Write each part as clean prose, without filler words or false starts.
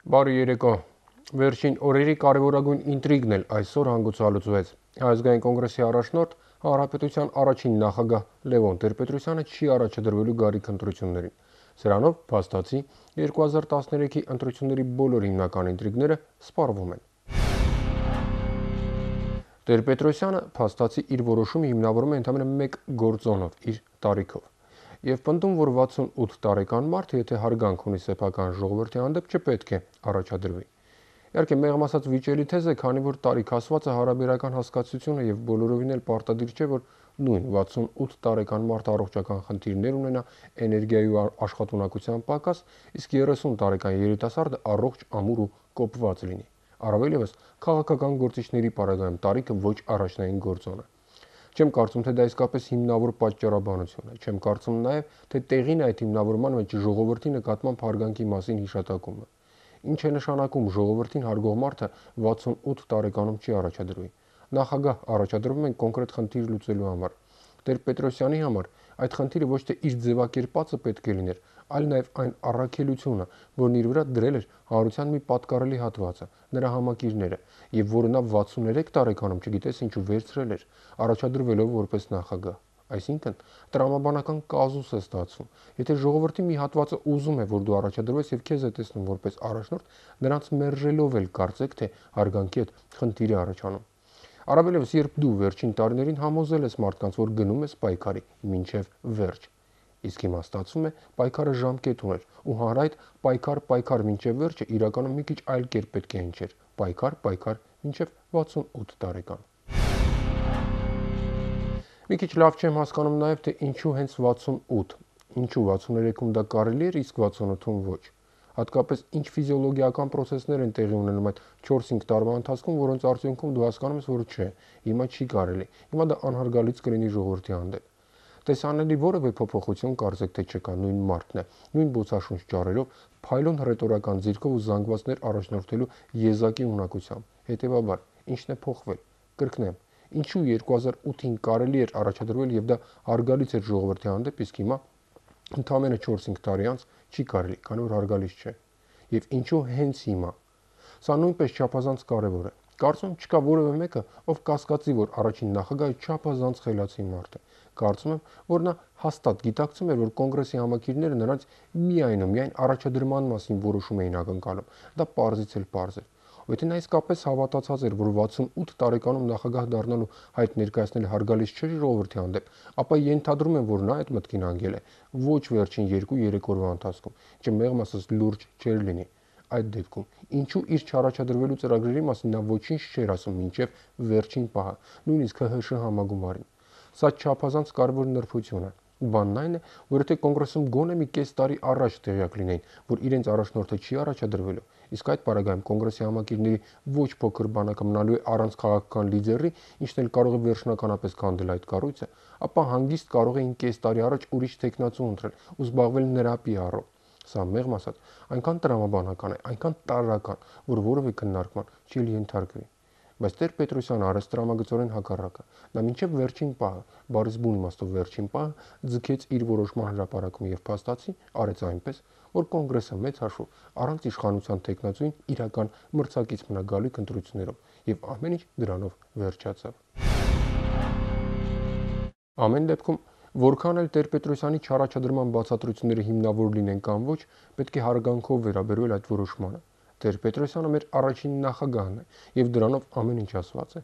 Բարի երեկո։ Վերջին օրերի կարևորագույն ինտրիգն էլ այսօր հանգուցալուծվեց։ Ազգային կոնգրեսի առաջնորդ Հանրապետության առաջին նախագահ Լևոն Տեր-Պետրոսյանը չի առաջադրվելու գարիք ընտրություններին։ Սրանով փաստացի 2013-ի ընտրությունների բոլոր հիմնական ինտրիգները սպառվում են։ Տեր-Պետրոսյանը փաստացի իր որոշումը հիմնավորում է ընդամենը մեկ գործոնով՝ իր տարիքով։ Եվ պնդում, որ 68 տարեկան մարդ, եթե հարգանք ունի սեփական ժողովրդի հանդեպ, չպետք է առաջադրվի։ Իհարկե, մեղմ ասած վիճելի թեզ է, քանի որ տարիք ասվածը հարաբերական հասկացություն է եւ բոլորովին էլ պարտադիր չէ, որ նույն 68 տարեկան մարդ առողջական խնդիրներ ունենա, էներգիայի ու աշխատունակության պակաս, իսկ 30 տարեկան երիտասարդը առողջ, ամուր ու կոպված լինի։ Առավել եւս քաղաքական գործիչների պարագայում տարիքը ոչ առաջնային գործոն է։ Չեմ կարծում, թե դա իսկապես հիմնավոր պատճառաբանություն է։ Չեմ կարծում նաև, թե տեղին այդ հիմնավորման մեջ ժողովրդի նկատմամբ հարգանքի մասին հիշատակումը։ Ինչ է նշանակում ժողովրդին հարգող մարդը 68 տարեկանում չի առաջադրվի։ Նախագահ առաջադրվում են կոնկրետ խնդիր լուծելու համար։ Տեր-Պետրոսյանի համար այդ խնդիրը ոչ թե իր ձևակերպածը պետք է լիներ, այլ նաև այն առաքելությունը, որն իր վրա դրել էր հանրության մի պատկառելի հատվածը, նրա համակիրները, եւ որը նա 63 տարեկանում չգիտես ինչու վերցրել էր, առաջադրվելով որպես նախագահ։ Այսինքն, տրամաբանական կազուս է ստացվում։ Եթե ժողովրդի մի հատվածը ուզում է, որ դու առաջադրվես եւ քեզ է տեսնում որպես առաջնորդ, նրանց մերժելով էլ կարծեք, թե հարգանքի հետ խնդիր է առաջանում։ Առավելևս, երբ դու վերջին տարիներին համոզել ես մարդկանց, որ գնում ես պայքարի մինչև վերջ։ Իսկ հիմա ստացվում է պայքարը ժամկետ ուներ, ու հանրայդ պայքար մինչև վերջը իրականում մի քիչ այլ կերպ պետք է հնչեր։ Պայքար մինչև 68 տարեկան։ Մի քիչ լավ չեմ հասկանում նաև, թե ինչու հենց 68, ինչու 63-ում դա կարելի էր, իսկ 68-ում ոչ։ Հատկապես ինչ ֆիզիոլոգիական process-ներ են տեղի ունենում այդ 4-5 տարվա ընթացքում, որոնց արդյունքում դու հասկանում ես, որ չէ, հիմա չի կարելի։ Հիմա դա անհարգալից կլինի ժողովրդի հանդեպ։ Տեսանելի որևէ փոփոխություն կարծեք թե չկա, նույն մարդն է, նույն բոցաշունչ ճառերով, փայլուն հռետորական ձիրքով ու զանգվածներ առաջնորդելու եզակի ունակությամբ։ Հետևաբար, ինչն է փոխվել։ Կրկնեմ, ինչու 2008-ին կարելի էր առաջադրվել եւ դա հարգալից էր ժողովրդի հանդեպ, իսկ հիմա ընդամենը 4-5 տարի անց չի կարելի, քանի որ հարգալից չէ։ Եվ ինչու հենց հիմա։ Սա նույնպես չափազանց կարևոր է։ Կարծում եմ չկա որևէ մեկը, ով կասկածի, որ առաջին նախագահը չափազանց խելացի մարդ է։ Կարծում եմ, որ նա հաստատ գիտակցում էր, որ կոնգրեսի համակիրները նրանց միայն առաջադրման մասին որոշում էին ակնկալում։ Դա պարզից էլ պարզ էր։ Եթե նա իսկապես հավատացած էր, որ 68 տարեկանում նախագահ դառնալու հայտ ներկայացնել հարգալից չէ ժողովրդի հանդեպ, ապա ենթադրում եմ, որ նա այդ մտքին հանգել է ոչ վերջին 2-3 օրվա ընթացքում, ինչը մեղմ ասած լուրջ չէր լինի։ Այդ դեպքում, ինչու իր չառաջադրվելու ծրագրերի մասին նա ոչինչ չէր ասում մինչև վերջին պահը, նույնիսկ ՀՀՇ համագումարին։ Սա չափազանց կարևոր նրբություն է։ Բանն այն է, որ եթե կոնգրեսում գոնե մի կես տարի առաջ տեղյակ լինեին, որ իրենց առաջնորդը չի առաջադրվելու, իսկ այդ պարագայում կոնգրեսի համակիրների ոչ փոքր բանակը մնալու է առանց քաղաքական լիդերի, ինչն էլ կարող է վերջնականապես քանդել այդ կառույցը, ապա հանգիստ կարող էին կես տարի առաջ ուրիշ տեխնացու ընտրել ու զբաղվել նրա PR-ով։ Սա մեղմ ասած, այնքան տրամաբանական է, այնքան տարրական, որ որևէ քննարկման չի ենթարկվի։ Բայց Տեր-Պետրոսյանը արեց տրամագծորեն հակառակը։ Նա մինչև վերջին պահը, բարիս բուն իմաստով վերջին պահը, ձգեց իր որոշման հրապարակումը եւ փաստացի արեց այնպես, որ կոնգրեսը մեծ հաշվով առանց իշխանության տեխնացուին իրական մրցակից մնա գալիք ընտրություններով եւ ամեն ինչ դրանով վերջացավ։ Ամեն դեպքում, որքան էլ Տեր-Պետրոսյանի չառաջադրման բացատրությունները հիմնավոր լինեն կամ ոչ, պետք է հարգանքով վերաբերվել այդ որոշմանը։ Տեր-Պետրոսյանը մեր առաջին նախագահն է եւ դրանով ամեն ինչ ասված է։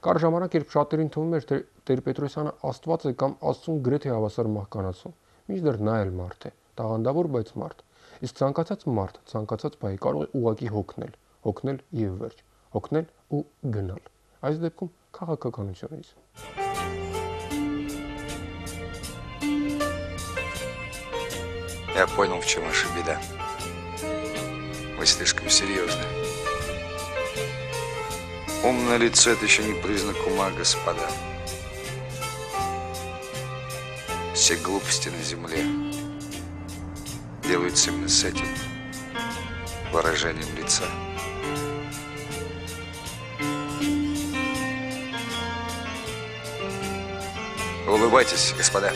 Կար ժամանակ, երբ շատերին թվում էր, թե Տեր-Պետրոսյանը Աստված է կամ Աստծուն գրեթե հավասար մահկանացու։ Մինչդեռ նա էլ մարդ է, տաղանդավոր, բայց մարդ։ Իսկ ցանկացած մարդ, ցանկացած բայի կարող է ուղակի հոգնել եւ վերջ, հոգնել ու գնալ։ Այս депքում քաղաքականությունից։ Я понял, в чем ваша беда. Вы слишком серьезны. Умное лицо — это еще не признак ума, господа. Все глупости на земле делаются именно с этим выражением лица. Улыбайтесь, господа.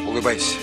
Улыбайтесь.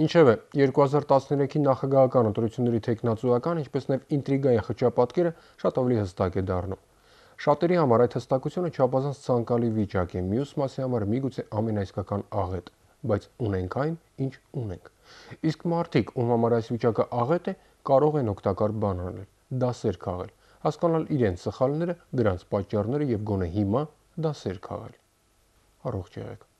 Ինչևէ, 2013-ի նախագահական ընտրությունների թեկնածուական, ինչպես նաև ինտրիգայի խճապատկերը շատ ավելի հստակ է դառնում։ Շատերի համար այդ հստակությունը չափազանց ցանկալի վիճակ է, մյուս մասի համար միգուցե ամենաիսկական աղետ, բայց ունենք այն, ինչ ունենք։ Իսկ մարդիկ, ում համար այս վիճակը աղետ է, կարող են օգտակար բան անել, դասեր քաղել, հասկանալ իրենց սխալները, դրանց պատճառները եւ գոնե հիմա դասեր քաղել։ Առողջ եղեք։